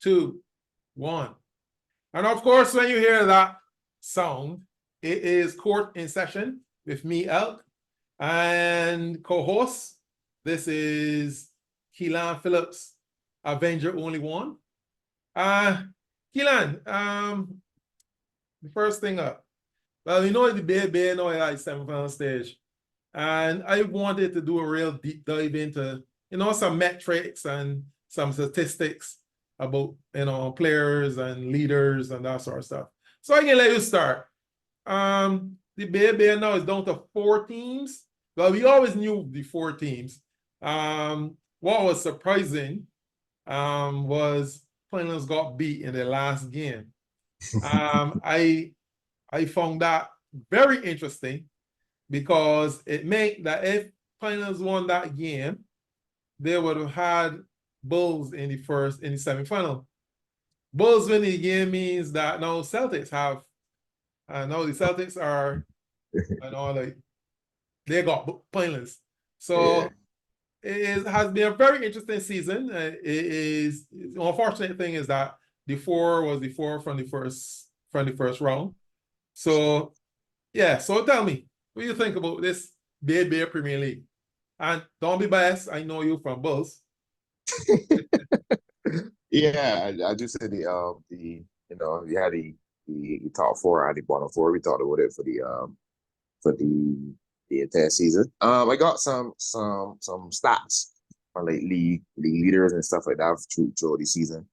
2, 1. And of course, when you hear that sound, it is court in session with me, Elk, and co-host. This is Keelan Phillips, Avenger Only One. Keelan, the first thing up. Well, you know the Bay now at semifinal stage. And I wanted to do a real deep dive into, some metrics and some statistics about, players and leaders and that sort of stuff. So I can let you start. The Bay now is down to 4 teams. Well, we always knew the 4 teams. What was surprising was Pinelands got beat in the last game. I found that very interesting because it meant that if Pinelands won that game, they would have had Bulls in the semifinal. Bulls winning the game means that now Celtics have, now the Celtics are, they got Pinelands. So it has been a very interesting season. The unfortunate thing is that the 4 was the 4 from the first round. So yeah, so tell me, what do you think about this Bay Premier League? And don't be biased, I know you from Bulls. Yeah, I just said you had the top 4 and the bottom 4. We talked about it for the entire season. I got some stats on like league leaders and stuff like that throughout the season.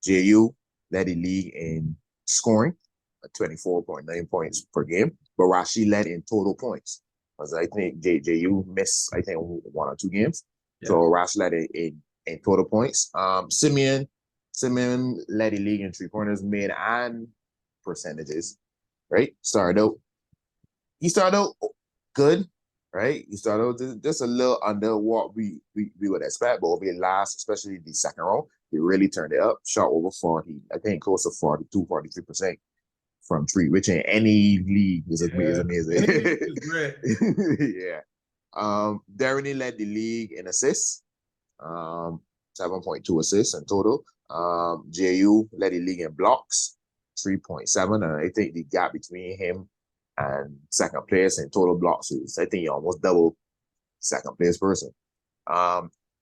JU led the league in scoring at 24.9 points per game, but Rashi led in total points. Because I think JU missed 1 or 2 games. Yeah. So Rashi led in total points. Simeon led the league in 3-pointers made and percentages. Right? He started out good, right? He started out just a little under what we would expect, but over the last, especially the second round, he really turned it up. Shot over 40, I think close to 42, 43% from 3, which in any league is amazing. It's great. Yeah. Deroni led the league in assists, 7.2 assists in total. JU led the league in blocks, 3.7, and I think the gap between him and second place in total blocks is, I think, almost double second place person.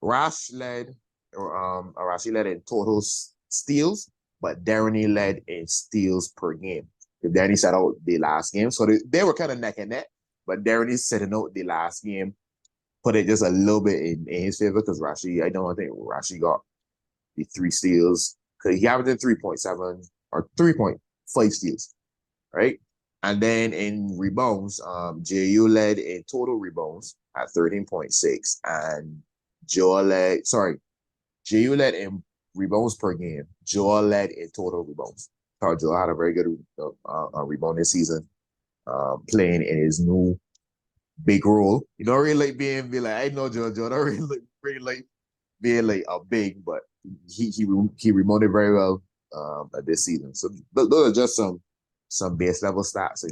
Rash led in total steals, but Deroni led in steals per game. Deroni set out the last game, so they were kind of neck and neck, but Deroni setting out the last game put it just a little bit in his favor because I don't think Rashi got the 3 steals because he averaged 3.7 or 3.5 steals, right? And then in rebounds, JU led in total rebounds at 13.6, and JU led in rebounds per game. Joel led in total rebounds. Joel had a very good rebound this season, playing in his new big role. You don't really like being like, I know Joel don't really like being like a big, but he rebounded very well this season. So those are just some base level stats.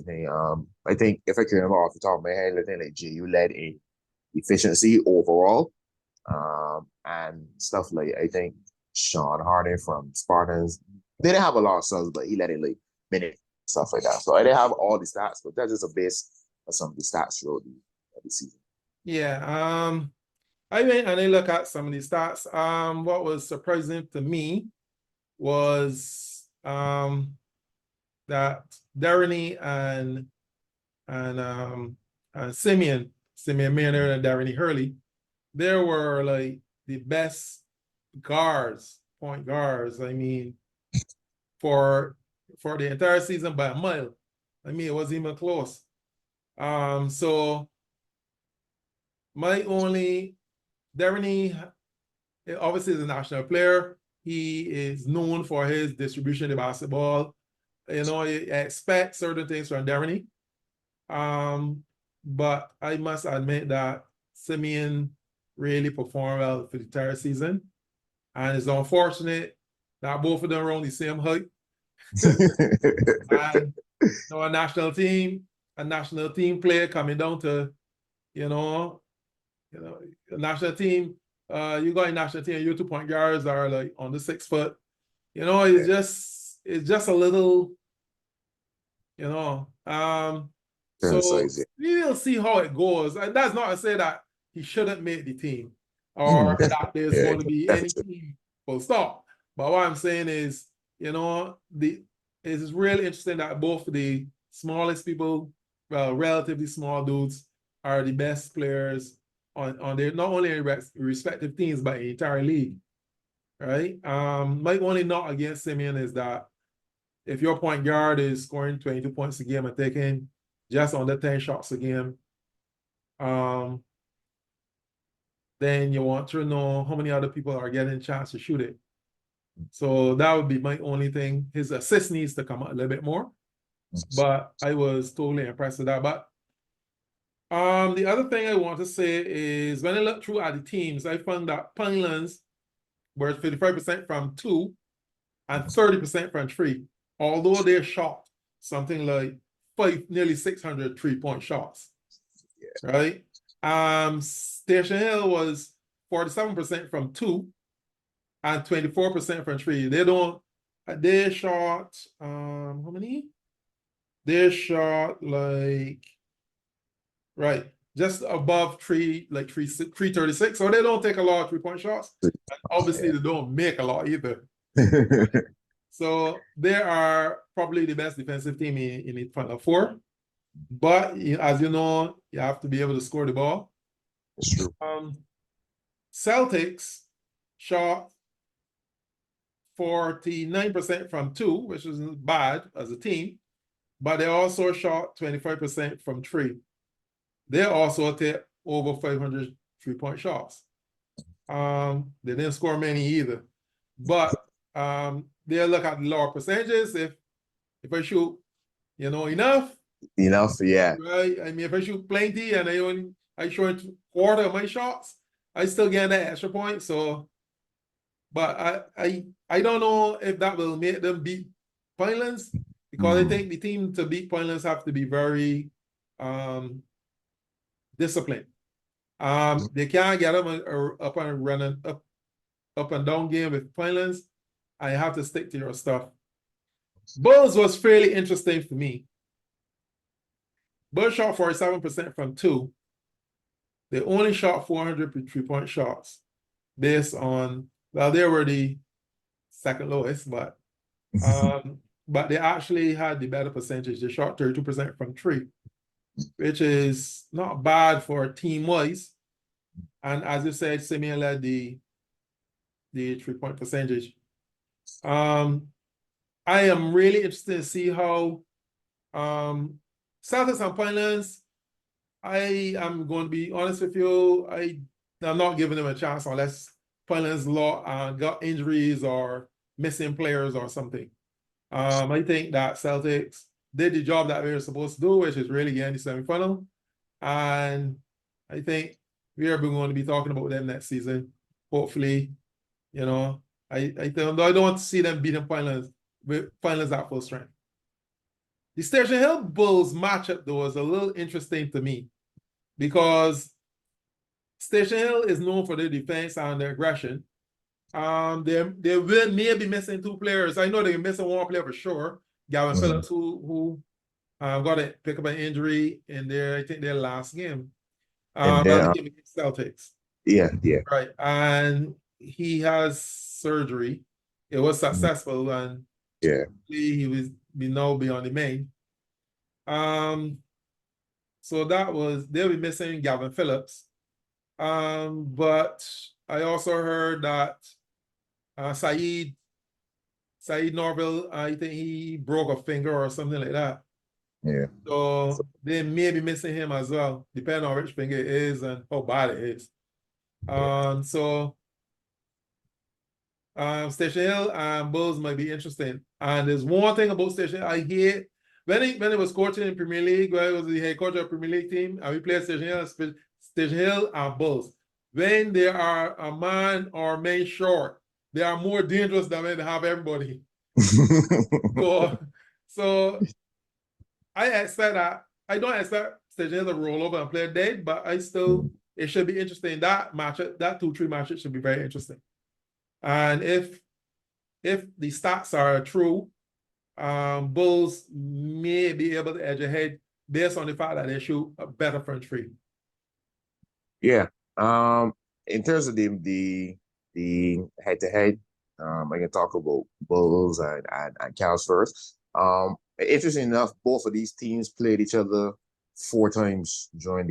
I think if I can remember off the top of my head, I think like JU led in efficiency overall, and stuff like I think Sean Harden from Spartans. They didn't have a lot of subs, but he led in like minutes, stuff like that. So I didn't have all the stats, but that's just a base of some of the stats throughout the season. Yeah. I went and I look at some of the stats. What was surprising to me was that Deroni and Simeon Maynard and Deroni Hurley, they were like the best point guards. I mean, for the entire season by a mile. I mean, it wasn't even close. So Deroni obviously is a national player. He is known for his distribution of basketball. You expect certain things from Deroni. But I must admit that Simeon really performed well for the entire season. And it's unfortunate that both of them are on the same height. And a national team player coming down to, a national team you got in national team, your 2-point guards are like on the 6 foot. You know, it's just a little, you know. So Size, we'll see how it goes. And that's not to say that he shouldn't make the team or that there's going to be any team full stop. But what I'm saying is, you know, it's really interesting that both the smallest people, well, relatively small dudes, are the best players on their not only in respective teams but in the entire league. Right? My only knock against Simeon is that if your point guard is scoring 22 points a game and taking just under 10 shots a game, then you want to know how many other people are getting a chance to shoot it. So that would be my only thing. His assist needs to come out a little bit more, but I was totally impressed with that. But the other thing I want to say is when I look through at the teams, I found that Pinelands were 55% from 2 and 30% from 3, although they shot something like nearly 600 3-point shots. Right? Station Hill was 47% from 2 and 24% from 3. They shot how many? They shot like just above 336. So they don't take a lot of 3-point shots. And obviously they don't make a lot either. So they are probably the best defensive team in the Final Four. But as you know, you have to be able to score the ball. That's true. Celtics shot 49% from 2, which isn't bad as a team, but they also shot 25% from 3. They also take over 500 3-point shots. They didn't score many either. But they look at lower percentages. If I shoot, enough. Enough, yeah. Right. I mean, if I shoot plenty and I shoot quarter of my shots, I still get that extra point. So, but I don't know if that will make them beat Pinelands, because I think the team to beat Pinelands have to be very disciplined. They can't get them up and running up and down game with Pinelands. I have to stick to your stuff. Bulls was fairly interesting for me. Bulls shot 47% from 2. They only shot 400 3-point shots based on, well, they were the second lowest, but they actually had the better percentage. They shot 32% from 3, which is not bad for team-wise. And as you said, Simeon led the 3-point percentage. I am really interested to see how Celtics and Pinelands, I am going to be honest with you, I'm not giving them a chance unless Pinelands got injuries or missing players or something. I think that Celtics did the job that they were supposed to do, which is really getting the semifinal. And I think we are going to be talking about them next season. Hopefully, I don't see them beating Pinelands at full strength. The Station Hill Bulls matchup, though, is a little interesting to me because Station Hill is known for their defense and their aggression. They will maybe missing 2 players. I know they're missing 1 player for sure. Gavin Phillips, who got to pick up an injury in their last game. Against Celtics. Yeah. Right. And he has surgery. It was successful, and he will now be on the main. So they'll be missing Gavin Phillips. But I also heard that Saeed Norville, I think he broke a finger or something like that. Yeah. So they may be missing him as well, depending on which finger it is and how bad it is. Station Hill and Bulls might be interesting. And there's one thing about Station Hill I hate. When he was coaching in Premier League, where he was the head coach of the Premier League team, and we played Station Hill and Bulls. When they are a man or man short, they are more dangerous than when they have everybody. So I expect that. I don't expect Station Hill to roll over and play dead, but I still, it should be interesting. That matchup, that 2-3 matchup should be very interesting. And if the stats are true, Bulls may be able to edge ahead based on the fact that they shoot a better front three. Yeah. In terms of the head-to-head, I can talk about Bulls and Cavs first. Interesting enough, both of these teams played each other 4 times during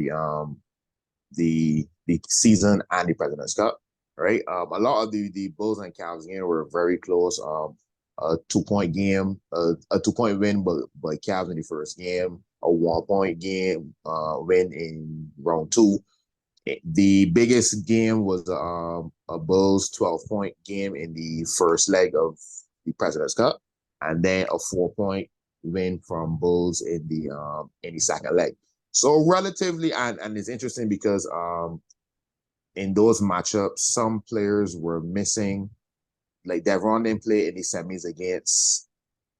the season and the President's Cup, right? A lot of the Bulls and Cavs game were very close. A 2-point game, a 2-point win, by Cavs in the first game, a 1-point game win in round 2. The biggest game was a Bulls 12-point game in the first leg of the President's Cup, and then a 4-point win from Bulls in the second leg. So relatively, and it's interesting because in those matchups, some players were missing. Like Deroni didn't play in the semis against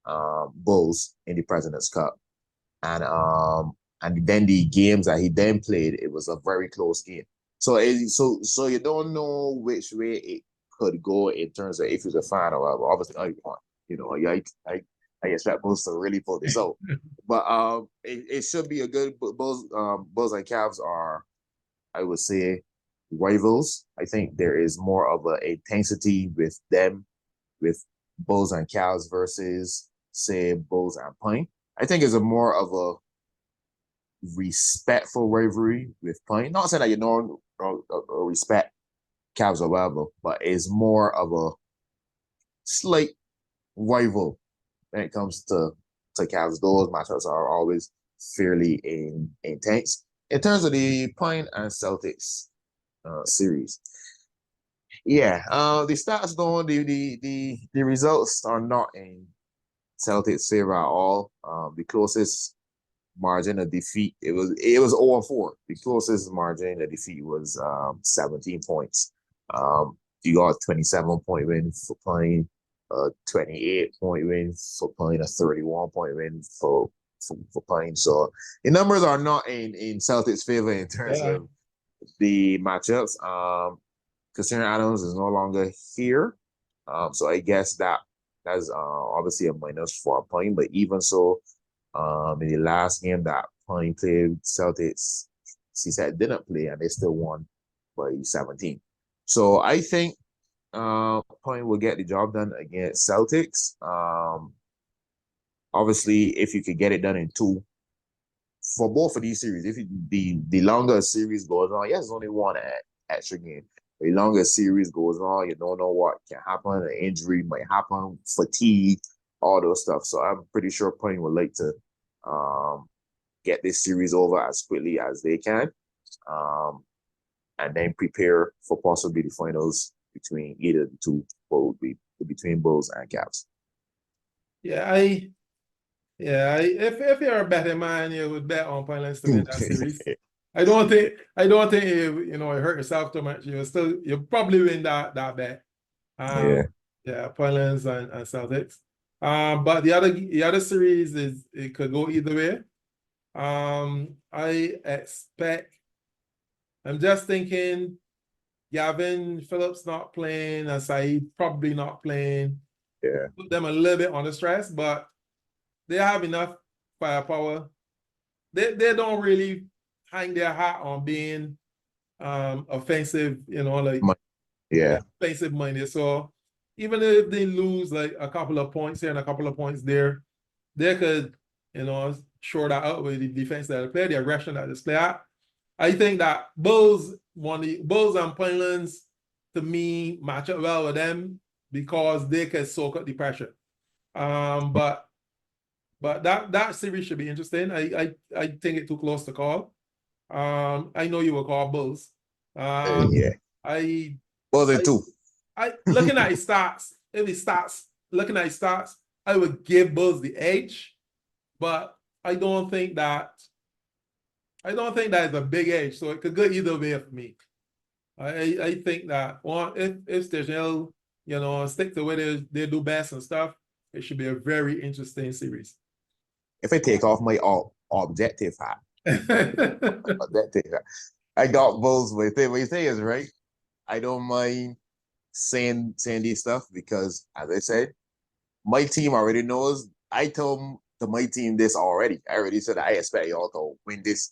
Bulls in the President's Cup, and then the games that he then played, it was a very close game. So you don't know which way it could go in terms of if he's a fan or whatever. Obviously, I expect Bulls to really pull this out, but it should be a good Bulls. Bulls and Cavs are, I would say, rivals. I think there is more of an intensity with them, with Bulls and Cavs versus, say, Bulls and Pine. I think it's a more of a respectful rivalry with Pine. Not saying that you don't respect Cavs or whatever, but it's more of a slight rival when it comes to Cavs. Those matchups are always fairly intense. In terms of the Pine and Celtics series, yeah, the stats don't, the results are not in Celtics' favor at all. The closest margin of defeat, it was 0-4. The closest margin of defeat was 17 points. You got a 27-point win for Pine, a 28-point win for Pine, a 31-point win for Pine. So the numbers are not in Celtics' favor in terms of the matchups. Christian Adams is no longer here, so I guess that's obviously a minus for Pine. But even so, in the last game that Pine played, Celtics, CSAT didn't play, and they still won by 17. So I think Pine will get the job done against Celtics. Obviously, if you could get it done in 2, for both of these series, if the longer a series goes on, yes, it's only 1 extra game. The longer a series goes on, you don't know what can happen. An injury might happen, fatigue, all those stuff. So I'm pretty sure Pine would like to get this series over as quickly as they can, and then prepare for possibly the finals between either the two, or would be between Bulls and Cavs. If you're a betting man, you would bet on Pinelands to win that series. I don't think it hurt yourself too much. You'll probably win that bet. Pinelands and Celtics. But the other series it could go either way. I'm just thinking Gavin Phillips not playing and Saeed probably not playing. Yeah. Put them a little bit under stress, but they have enough firepower. They don't really hang their hat on being offensive, offensive minded. So even if they lose like a couple of points here and a couple of points there, they could, shore that out with the defense that they play, the aggression that they play at. I think that Bulls and Pinelands, to me, match up well with them because they can soak up the pressure. But that series should be interesting. I think it's too close to call. I know you will call Bulls. Bulls in 2. Looking at his stats, I would give Bulls the edge, but I don't think that it's a big edge. So it could go either way for me. I think that if Station, stick to where they do best and stuff, it should be a very interesting series. If I take off my objective hat, I got Bulls, but what you say is right. I don't mind saying this stuff because, as I said, my team already knows. I told my team this already. I already said I expect y'all to win this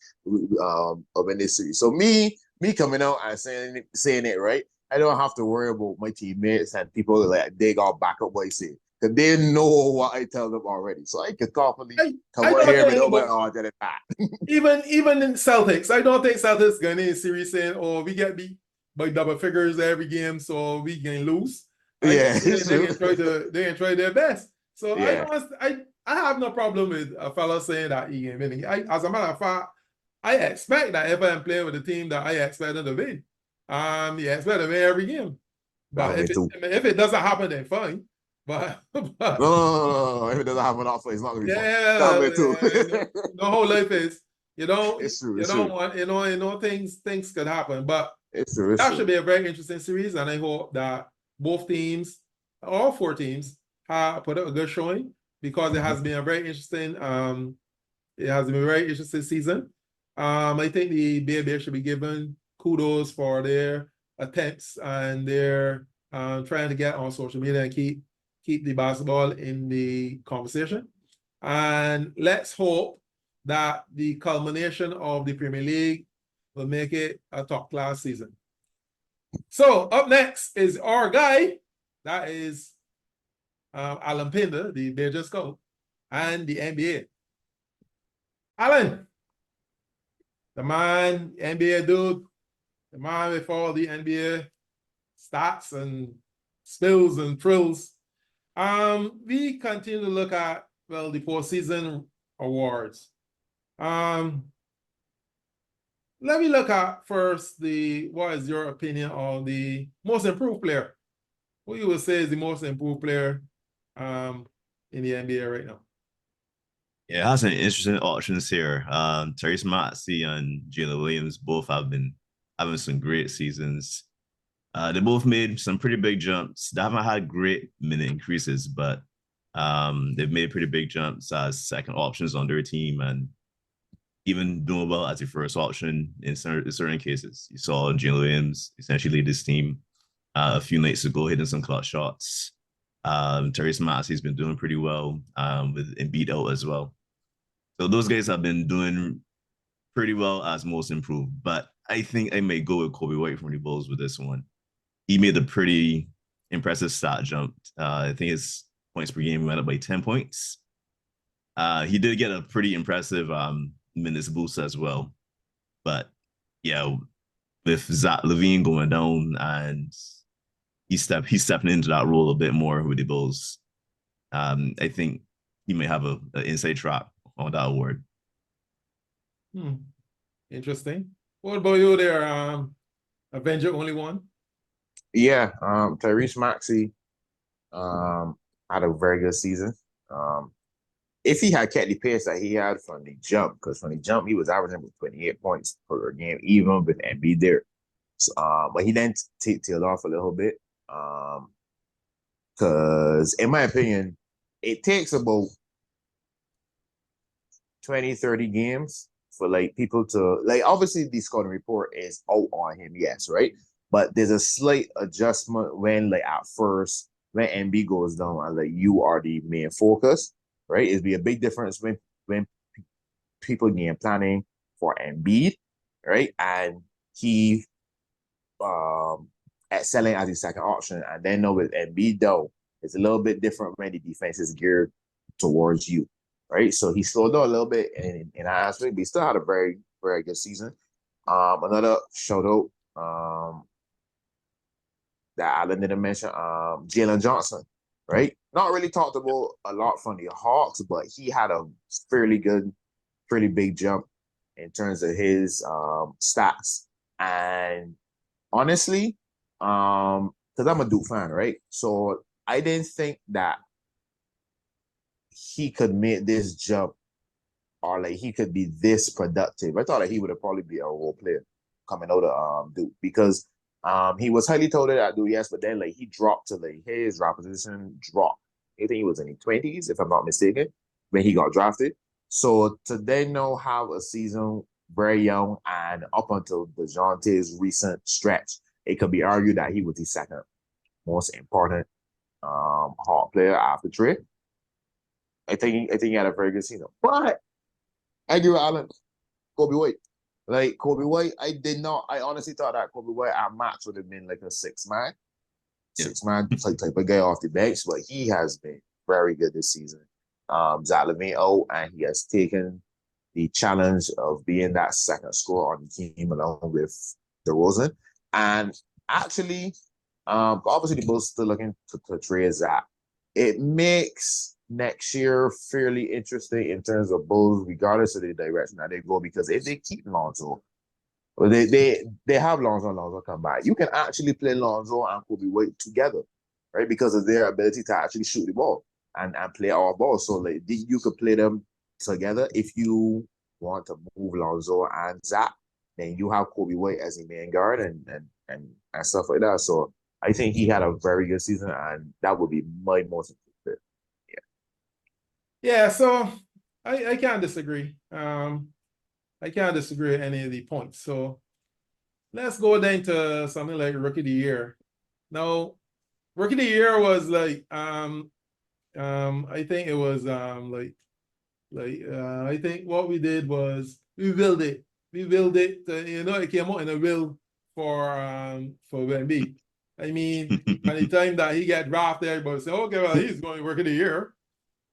series. So me coming out and saying it right, I don't have to worry about my teammates and people like they got back up what I say. Because they know what I tell them already. So I can confidently come I out don't here think, without my but heart back. even in Celtics, I don't think Celtics going in series saying, "Oh, we get beat by double figures every game, so we can lose." I Yeah, think it's they true. can try their best. So Yeah. I have no problem with a fellow saying that he can win. As a matter of fact, I expect that if I'm playing with a team that I expect them to win, yeah, expect to win every game. But Me too. if it doesn't happen, then fine. But, No. If it doesn't happen often, it's not gonna be fun. yeah, That me too. the whole life is you don't It's true. you It's don't true. want things could happen. But It's true. It's that should true. be a very interesting series, and I hope that both teams, all four teams, have put up a good showing because it has been a very interesting season. I think the Bears should be given kudos for their attempts and their trying to get on social media and keep the basketball in the conversation. And let's hope that the culmination of the Premier League will make it a top class season. So up next is our guy, that is Alan Pinder, the Bajan Scout, and the NBA. Alan, the man, NBA dude, the man with all the NBA stats and spills and thrills. We continue to look at, well, the postseason awards. Let me look at first what is your opinion on the most improved player? Who you would say is the most improved player in the NBA right now? Yeah, it has some interesting options here. Tyrese Maxey and Jalen Williams both have been having some great seasons. They both made some pretty big jumps. They haven't had great minute increases, but they've made pretty big jumps as second options on their team and even doing well as a first option in certain cases. You saw Jalen Williams essentially lead this team a few nights ago, hitting some clutch shots. Tyrese Maxey's been doing pretty well with Embiid out as well. So those guys have been doing pretty well as most improved. But I think I may go with Kobe White from the Bulls with this one. He made a pretty impressive stat jump. I think his points per game went up by 10 points. He did get a pretty impressive minutes boost as well. But yeah, with Zach LaVine going down and he's stepping into that role a bit more with the Bulls, I think he may have an inside track on that award. Interesting. What about you there, Avenger only one? Yeah, Tyrese Maxey had a very good season. If he had kept the pace that he had from the jump, because from the jump he was averaging 28 points per game, even with Embiid there. So, but he then tailed off a little bit. Because in my opinion, it takes about 20, 30 games for like people to like obviously the scouting report is out on him, yes, right? But there's a slight adjustment when like at first when MB goes down and like you are the main focus, right? It'd be a big difference when people game planning for Embiid, right? And he excelling as his second option, and then know with Embiid though, it's a little bit different when the defense is geared towards you, right? So he slowed down a little bit in that aspect, but he still had a very, very good season. Another shout out that Alan didn't mention, Jalen Johnson, right? Not really talked about a lot from the Hawks, but he had a fairly big jump in terms of his stats. And honestly, because I'm a Duke fan, right? So I didn't think that he could make this jump or like he could be this productive. I thought that he would have probably be a role player coming out of Duke because he was highly touted at Duke, yes, but then like he dropped to like his draft position dropped. I think he was in the 20s, if I'm not mistaken, when he got drafted. So to then now have a season very young, and up until DeJounte's recent stretch, it could be argued that he was the second most important Hawk player after Trey. I think he had a very good season. But I agree with Alan. Kobe White. Like Kobe White, I honestly thought that Kobe White at max would have been like a six-man type of guy off the bench, but he has been very good this season. Zach LaVine out, and he has taken the challenge of being that second scorer on the team along with DeRozan. And actually, obviously the Bulls still looking to trade Zach. It makes next year fairly interesting in terms of Bulls, regardless of the direction that they go, because if they keep Lonzo, well, they have Lonzo come back. You can actually play Lonzo and Kobe White together, right? Because of their ability to actually shoot the ball and play our ball. So like you could play them together. If you want to move Lonzo and Zach, then you have Kobe White as a main guard and stuff like that. So I think he had a very good season, and that would be my most important. Yeah, so I can't disagree. I can't disagree with any of the points. So let's go then to something like Rookie of the Year. Now, Rookie of the Year was like I think it was I think what we did was we built it. It came out in a will for Wemby. I mean, by the time that he got drafted, everybody said, okay, well, he's going to Rookie of the Year.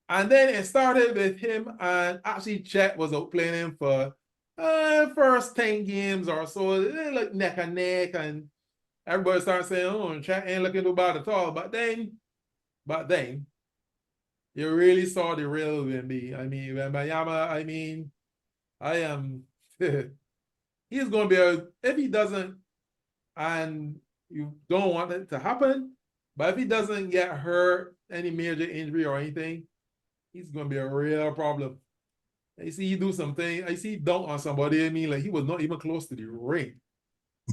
And then it started with him, and actually Chet was out playing him for first 10 games or so. They look neck and neck, and everybody started saying, oh, Chet ain't looking too bad at all. But then you really saw the real Wemby. I mean, Wembayama, he's going to be, if he doesn't, and you don't want it to happen, but if he doesn't get hurt, any major injury or anything, he's going to be a real problem. I see he do something. I see he dunk on somebody. I mean, like he was not even close to the ring.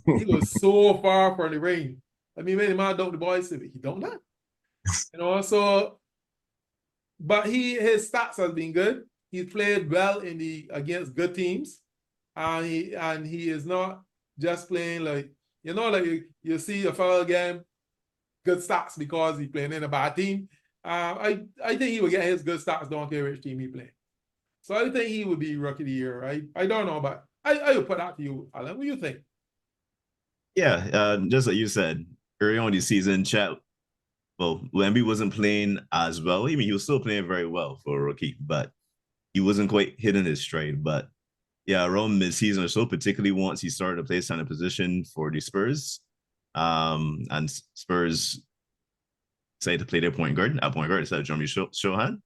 He was so far from the ring. I mean, when the man dunked the ball, he don't that. So, but his stats has been good. He played well against good teams. And he is not just playing like you see a fellow game, good stats because he's playing in a bad team. I think he would get his good stats, don't care which team he playing. So I think he would be Rookie of the Year. I don't know, but I would put that to you, Alan. What do you think? Yeah, just like you said, early on the season, Chet, well, Wemby wasn't playing as well. I mean, he was still playing very well for a rookie, but he wasn't quite hitting his stride. But yeah, around mid-season or so, particularly once he started to play center position for the Spurs, and Spurs decided to play their point guard instead of Jeremy Shohan.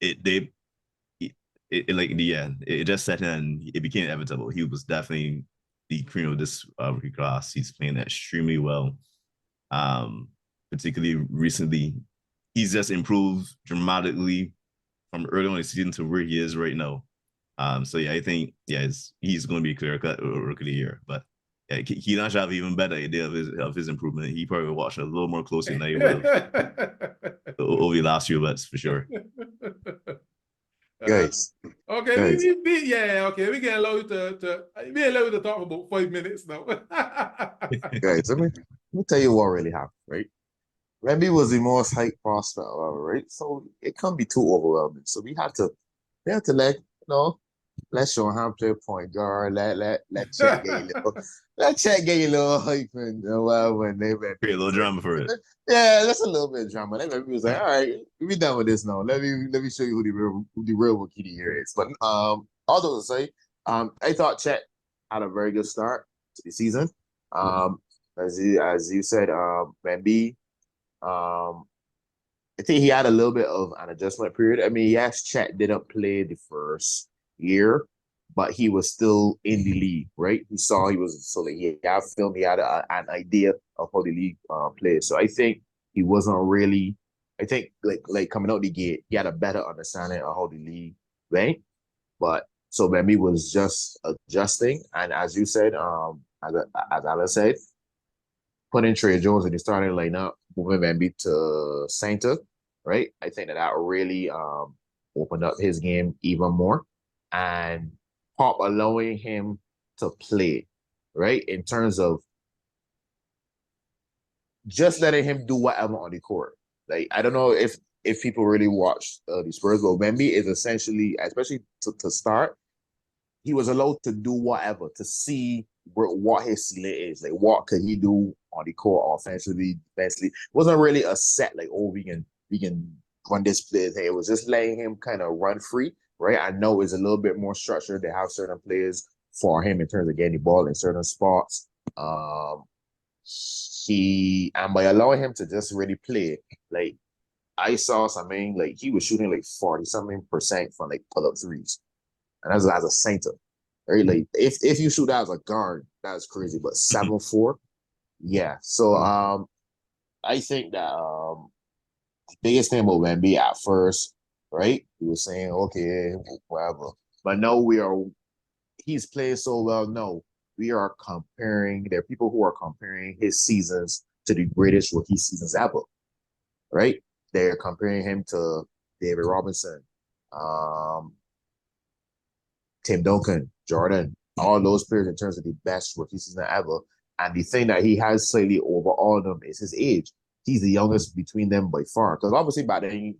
It just set in. It became inevitable. He was definitely the cream of this rookie class. He's playing extremely well. Particularly recently, he's just improved dramatically from early on in the season to where he is right now. So yeah, I think he's going to be a clear-cut Rookie of the Year. But yeah, Keelan should have an even better idea of his improvement. He probably watched a little more closely than he would have over the last few months for sure. Guys. Okay, guys. okay. We can allow you to talk for about 5 minutes now. Guys, let me tell you what really happened, right? Wemby was the most hyped prospect ever, right? So it can't be too overwhelming. So we had to let Shohan play point guard, let Chet get a little hype and when they create a little drama for it. Yeah, that's a little bit of drama. Then Wemby was like, all right, we done with this now. Let me show you who the real Rookie of the Year is. But all those to say, I thought Chet had a very good start to the season. As you said, Wemby, I think he had a little bit of an adjustment period. I mean, yes, Chet didn't play the first year, but he was still in the league, right? He had film, he had an idea of how the league plays. So I think he wasn't really, I think like coming out the gate, he had a better understanding of how the league went. But so Wemby was just adjusting, and as you said, as Alan said, putting Trey Jones in the starting lineup, moving Wemby to center, right? I think that really opened up his game even more. And Pop allowing him to play, right? In terms of just letting him do whatever on the court. Like, I don't know if people really watch the Spurs, but Wemby is essentially, especially to start, he was allowed to do whatever, to see what his ceiling is. Like, what could he do on the court offensively, defensively. It wasn't really a set, like, oh, we can run this play. It was just letting him kind of run free, right? I know it's a little bit more structured. They have certain players for him in terms of getting the ball in certain spots. And by allowing him to just really play, like, I saw something, like, he was shooting like 40-something% from like pull-up threes. And that's as a center. Right? Like, if you shoot that as a guard, that's crazy. But 7'4", yeah. So I think that the biggest thing about Wemby at first, right? He was saying, okay, whatever. But no, he's playing so well. No, we are comparing, there are people who are comparing his seasons to the greatest rookie seasons ever. Right? They're comparing him to David Robinson, Tim Duncan, Jordan, all those players in terms of the best rookie season ever. And the thing that he has slightly over all of them is his age. He's the youngest between them by far. Because obviously by then,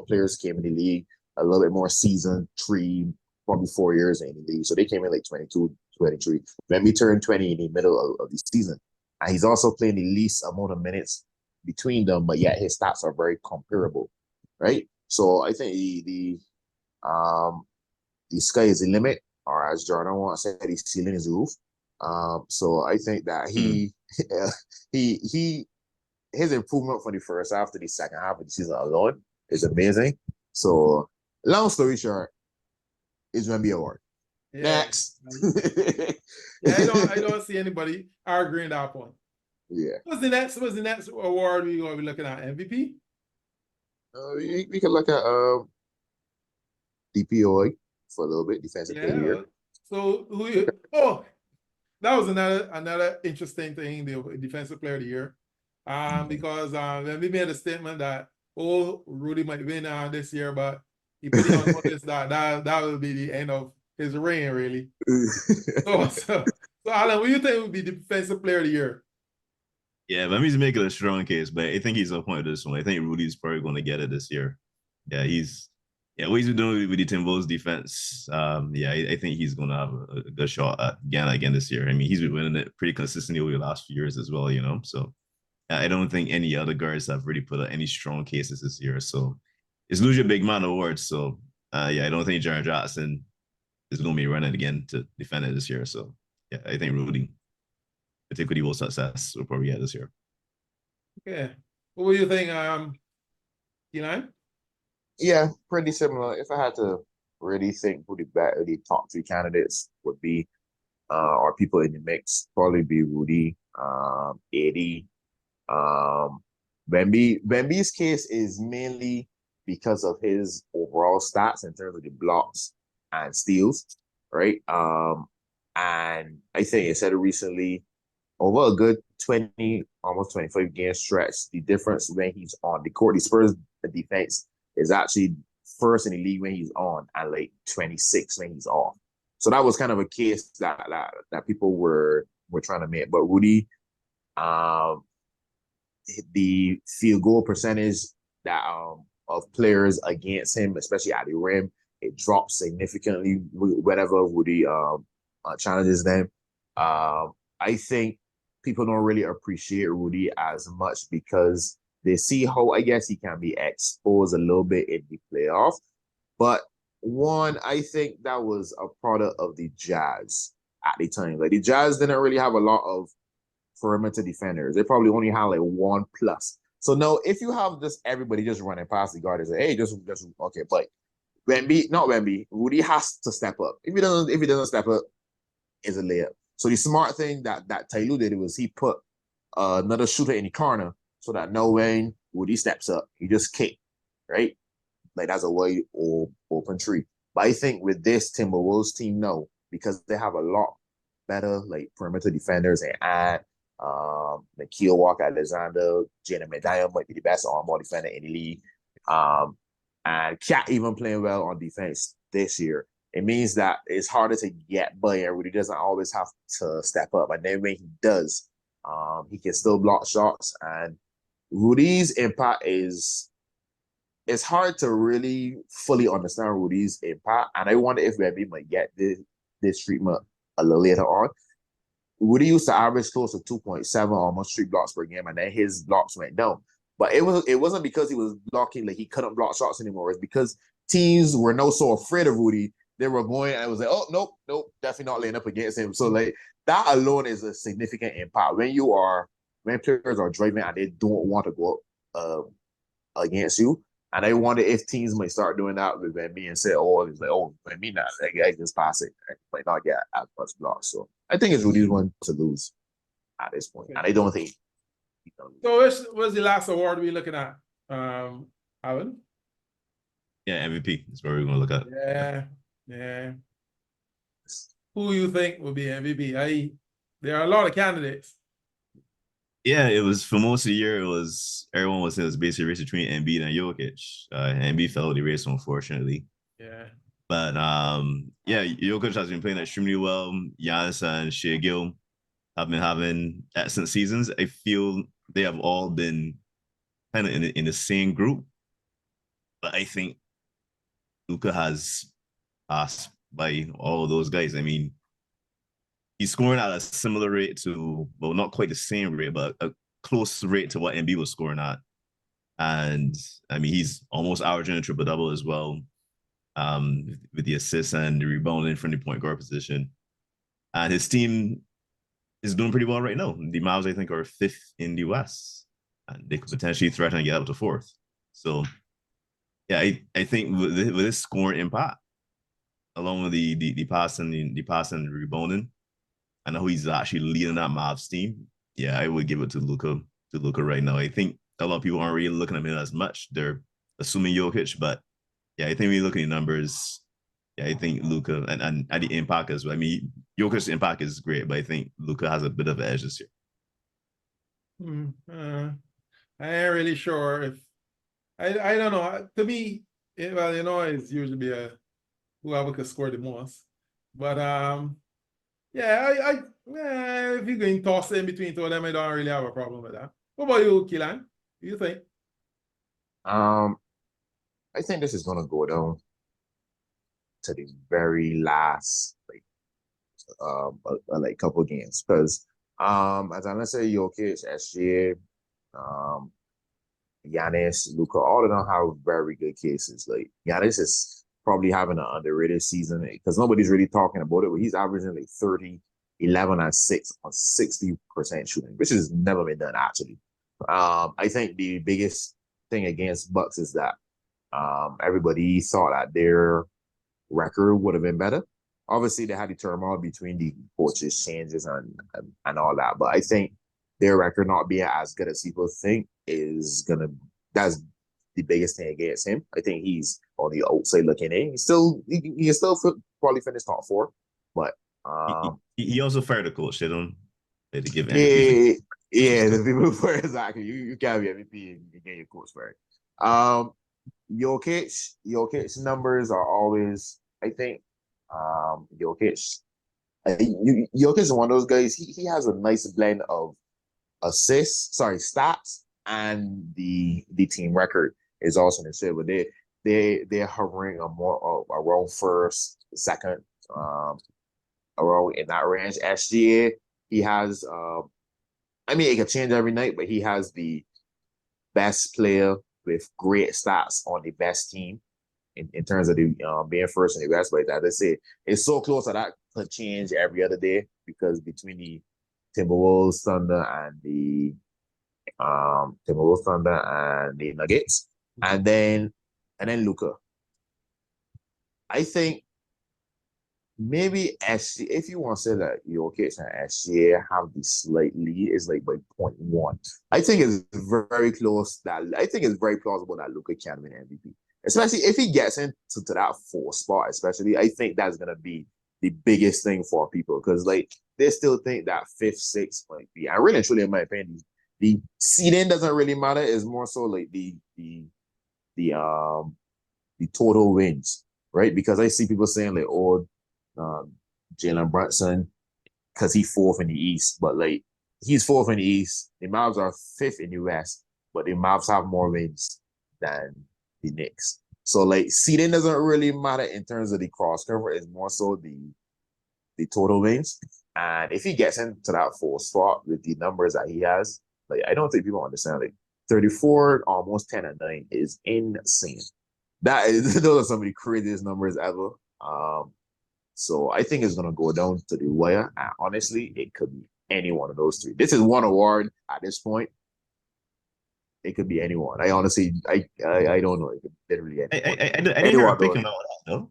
players came in the league a little bit more seasoned, 3, probably 4 years in the league. So they came in like 22, 23. Then we turned 20 in the middle of the season. And he's also playing the least amount of minutes between them, but yet his stats are very comparable, right? So I think the sky is the limit, or as Jordan once said, the ceiling is the roof. So I think that his improvement from the first half to the second half of the season alone is amazing. So long story short, it's going to be a award. Yeah. Next. Yeah, I don't see anybody arguing that point. Yeah. What's the next award we're going to be looking at? MVP? We can look at DPOY for a little bit, defensive player of the year. So that was another interesting thing, the defensive player of the year. Because when we made a statement that Rudy might win this year, but he put it on notice that will be the end of his reign, really. So Alan, what do you think would be the defensive player of the year? Yeah, let me make it a strong case, but I think he's up point this one. I think Rudy's probably going to get it this year. Yeah, what he's been doing with the Timberwolves defense. I think he's going to have a good shot again this year. I mean, he's been winning it pretty consistently over the last few years as well, So I don't think any other guards have really put out any strong cases this year. So it's losing a big man award. So I don't think Jaren Jackson is going to be running again to defend it this year. So yeah, I think Rudy, particularly will success, will probably get this year. Okay. What do you think, Eli? Yeah, pretty similar. If I had to really think who the top 3 candidates would be, or people in the mix, probably be Rudy, AD. Wemby's case is mainly because of his overall stats in terms of the blocks and steals, right? And I think it said recently, over a good 20, almost 25 game stretch, the difference when he's on the court, the Spurs defense is actually first in the league when he's on, and like 26 when he's off. So that was kind of a case that people were trying to make. But Rudy, the field goal percentage that of players against him, especially at the rim, it drops significantly whenever Rudy challenges them. I think people don't really appreciate Rudy as much because they see how, I guess, he can be exposed a little bit in the playoffs. But one, I think that was a product of the Jazz at the time. Like, the Jazz didn't really have a lot of perimeter defenders. They probably only had like 1+. So now, if you have just everybody just running past the guard and say, hey, just okay, but Rudy has to step up. If he doesn't step up, it's a layup. So the smart thing that Tyloo did was he put another shooter in the corner so that no when Rudy steps up, he just kick, right? Like, that's a wide open tree. But I think with this Timberwolves team, no, because they have a lot better like perimeter defenders, and add Nikhil Walker-Alexander, Jalen McDaniel might be the best on-ball defender in the league. And Cat even playing well on defense this year. it means that it's harder to get by, and Rudy doesn't always have to step up. And then when he does, he can still block shots. And Rudy's impact is, it's hard to really fully understand Rudy's impact. And I wonder if Wemby might get this treatment a little later on. Rudy used to average close to 2.7, almost 3 blocks per game, and then his blocks went down. But it wasn't because he was blocking, like he couldn't block shots anymore. It's because teams were now so afraid of Rudy, they were going and it was like, oh, nope, definitely not laying up against him. So like that alone is a significant impact. When players are driving and they don't want to go against you. And I wonder if teams might start doing that with me and say, oh, it's like, oh, me not, like, I just pass it. I might not get as much blocks. So I think it's Rudy's one to lose at this point. And I don't think. So what's the last award we're looking at, Alan? Yeah, MVP is where we're going to look at. Yeah. Who you think will be MVP? There are a lot of candidates. Yeah, it was for most of the year. Everyone was saying it was basically a race between Embiid and Jokic. Embiid fell out the race, unfortunately. Yeah. But Jokic has been playing extremely well. Giannis and Shea Gill have been having excellent seasons. I feel they have all been kind of in the same group. But I think Luka has passed by all of those guys. I mean, he's scoring at a similar rate to, well, not quite the same rate, but a close rate to what Embiid was scoring at. And I mean, he's almost averaging a triple-double as well, with the assists and the rebounding from the point guard position. And his team is doing pretty well right now. The Mavs, I think, are 5th in the West, and they could potentially threaten to get up to 4th. So, yeah, I think with this scoring impact, along with the pass and the rebounding, I know he's actually leading that Mavs team. Yeah, I would give it to Luka right now. I think a lot of people aren't really looking at him as much. They're assuming Jokic, but yeah, I think when you look at the numbers, yeah, I think Luka and the impact as well. I mean, Jokic's impact is great, but I think Luka has a bit of an edge this year. I ain't really sure if I don't know. To me, it's usually be whoever can score the most. But if you're going to toss in between two of them, I don't really have a problem with that. What about you, Keelan? What do you think? I think this is gonna go down to the very last couple games, because as I say, Jokic, SGA, Giannis, Luka, all of them have very good cases. Like Giannis is probably having an underrated season because nobody's really talking about it, but he's averaging like 30, 11, and 6 on 60% shooting, which has never been done actually. I think the biggest thing against Bucks is that everybody thought that their record would have been better. Obviously, they had the turmoil between the coaches changes and all that, but I think their record not being as good as people think that's the biggest thing against him. I think he's on the outside looking in. He can still probably finish top 4, but he also fired the coach. They don't give MVP. Yeah, the people for exactly. You can't be MVP and you get your coach fired. Jokic's numbers are always, I think, Jokic is one of those guys. He has a nice blend of stats, and the team record is also in the but they're hovering around first, second, around in that range. SGA, he has it can change every night, but he has the best player with great stats on the best team in terms of the being first in the West. But as I say, it's so close that could change every other day, because between the Timberwolves, Thunder, and the Nuggets, and then Luka. I think maybe SGA, if you want to say that Jokic and SGA have the slight lead, is like by 0.1. I think it's very close. I think it's very plausible that Luka can win MVP, especially if he gets into that 4 spot. Especially, I think that's gonna be the biggest thing for people, because like they still think that 5th, 6th might be. I really, truly, in my opinion, the seeding doesn't really matter. It's more so like the total wins. right? Because I see people saying like, oh, Jalen Brunson, because he's fourth in the East, but like he's fourth in the East. The Mavs are fifth in the West, but the Mavs have more wins than the Knicks. So like seeding doesn't really matter in terms of the cross cover. It's more so the total wins. And if he gets into that fourth spot with the numbers that he has, like I don't think people understand. Like 34, almost 10-9 is insane. That is those are some of the craziest numbers ever. So I think it's gonna go down to the wire. And honestly, it could be any one of those three. This is one award at this point. It could be anyone. I honestly, I don't know. It could literally anyone. I didn't hear a picking all that though.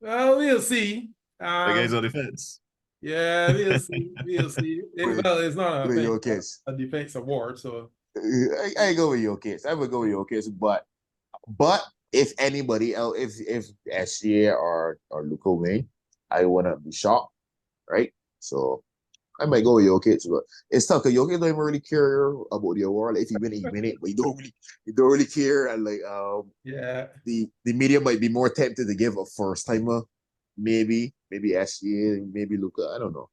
Well, we'll see. The guys on the fence. Yeah, we'll see. We'll see. Well, it's not a defense award, so I go with your case. I would go with your case, but if anybody else, if SGA or Luka win, I wouldn't be shocked, right? So I might go with your case, but it's tough because your case don't even really care about the award. Like, if you win it, you win it, but you don't really care. And like yeah, the media might be more tempted to give a first timer, maybe SGA, maybe Luka. I don't know.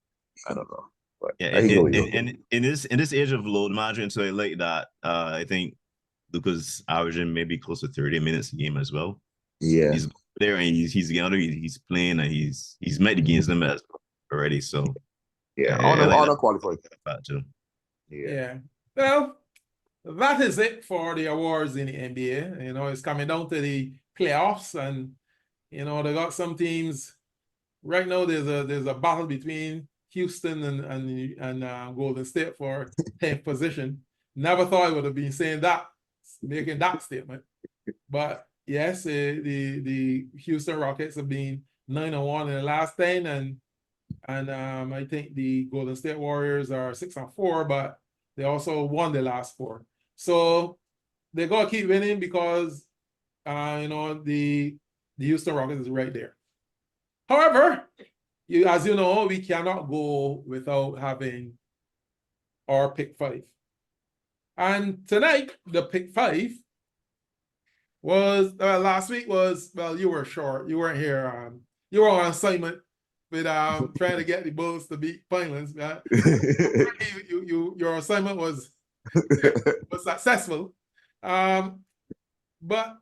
But yeah, in this age of load management, so I like that. I think Luka's averaging maybe close to 30 minutes a game as well. Yeah, he's there and he's playing and he's met the games limit already. So yeah, on a qualified too. Yeah. Well, that is it for the awards in the NBA. You know, it's coming down to the playoffs, and you know they got some teams. Right now, there's a battle between Houston and Golden State for 10th position. Never thought I would have been saying that, making that statement. But yes, the Houston Rockets have been 9-1 in the last 10, and I think the Golden State Warriors are 6-4, but they also won the last 4. So they gotta keep winning because you know the Houston Rockets is right there. However, as you know, we cannot go without having our pick 5. And tonight, the pick 5 was last week was, well, you were short. You weren't here. You were on assignment with trying to get the Bulls to beat Pinelands. Your assignment was successful. But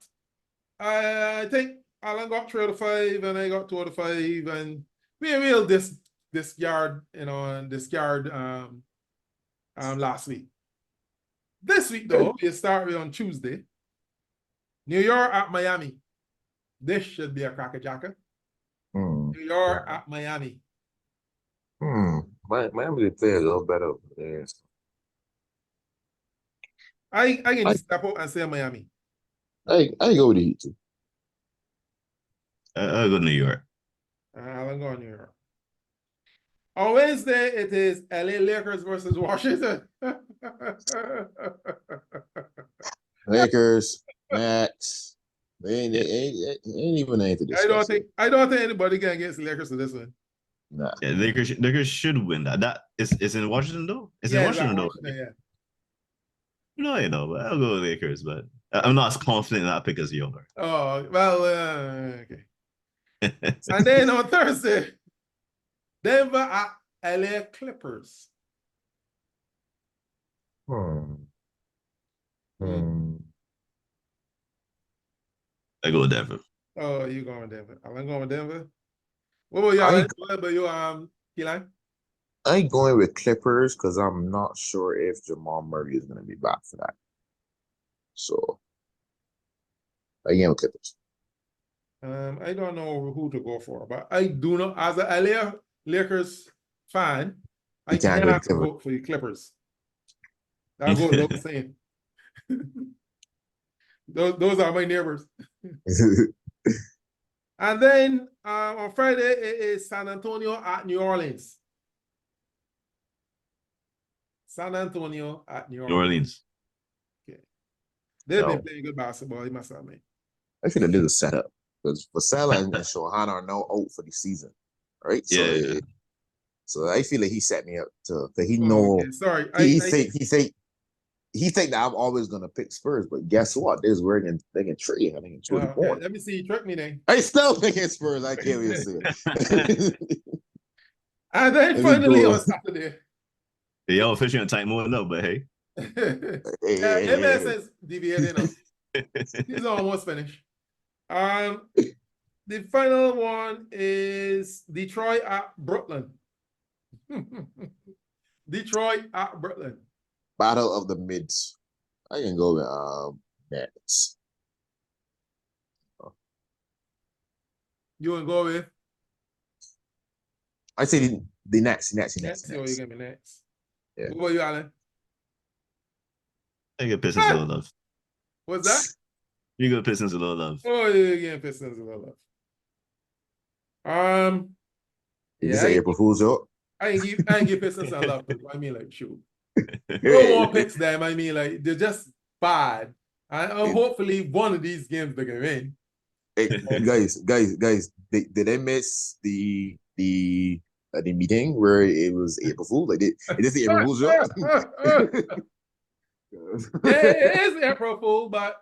I think Alan got 3 out of 5 and I got 2 out of 5, and we will discard, you know, and discard last week. This week though, we start with on Tuesday. New York at Miami. This should be a cracker-jacker. New York at Miami. Miami play a little better. Yes. I can just step up and say Miami. I go with the Heat too. I'll go New York. I'll go New York. On Wednesday, it is LA Lakers versus Washington. Lakers, Nets. They ain't even anything to discuss. I don't think anybody can against the Lakers in this one. Nah. Yeah, Lakers should win that. That is in Washington though. It's in Washington though. Yeah. No, you know, but I'll go with Lakers, but I'm not as confident in that pick as you are. Oh well, okay. And then on Thursday, Denver at LA Clippers. I go with Denver. Oh, you going with Denver? I'm going with Denver. What about y'all? What about you, Keelan? I ain't going with Clippers because I'm not sure if Jamal Murray is going to be back for that. So I am with Clippers. I don't know who to go for, but I do not, as a LA Lakers fan, I cannot vote for the Clippers. I'll go without saying. Those are my neighbors. And then on Friday, it is San Antonio at New Orleans. San Antonio at New Orleans. Okay. They've been playing good basketball, you must admit. I think it is a setup. Because Vassell and Shohan are now out for the season. Right? Yeah. So I feel like he set me up to, because he know. Okay. Sorry. he think that I'm always gonna pick Spurs, but guess what? There's where they can trade. I think it's really Okay, let me see. Trick me then. I still picking Spurs. I can't even say it. And then Let me finally go. on Saturday. Yo, officially on tight mode, no, but hey. Yeah, it makes sense. DBA, Season almost finished. The final one is Detroit at Brooklyn. Detroit at Brooklyn. Battle of the mids. I can go with Nets. You want to go with I say the Nets. Nets? Or you give me Nets? Yeah. What about you, Alan? I get Pistons a little love. What's that? You go Pistons a little love. Oh, you're getting Pistons a little love. Is this an April Fool's joke? I ain't give Pistons a love. I mean, like, shoot. No one picks them. I mean, like, they're just bad. And hopefully one of these games they're gonna win. Hey, guys, did they miss the meeting where it was April Fool? Like, is this the April Fool's joke? It is April Fool, but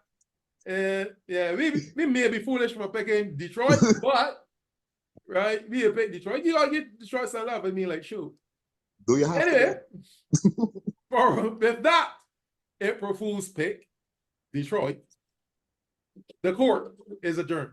yeah, we may be foolish for picking Detroit, but right, we pick Detroit. You gotta get Detroit some love. I mean, like, shoot. Do you have Anyway, with that April Fool's pick, Detroit, the court is adjourned.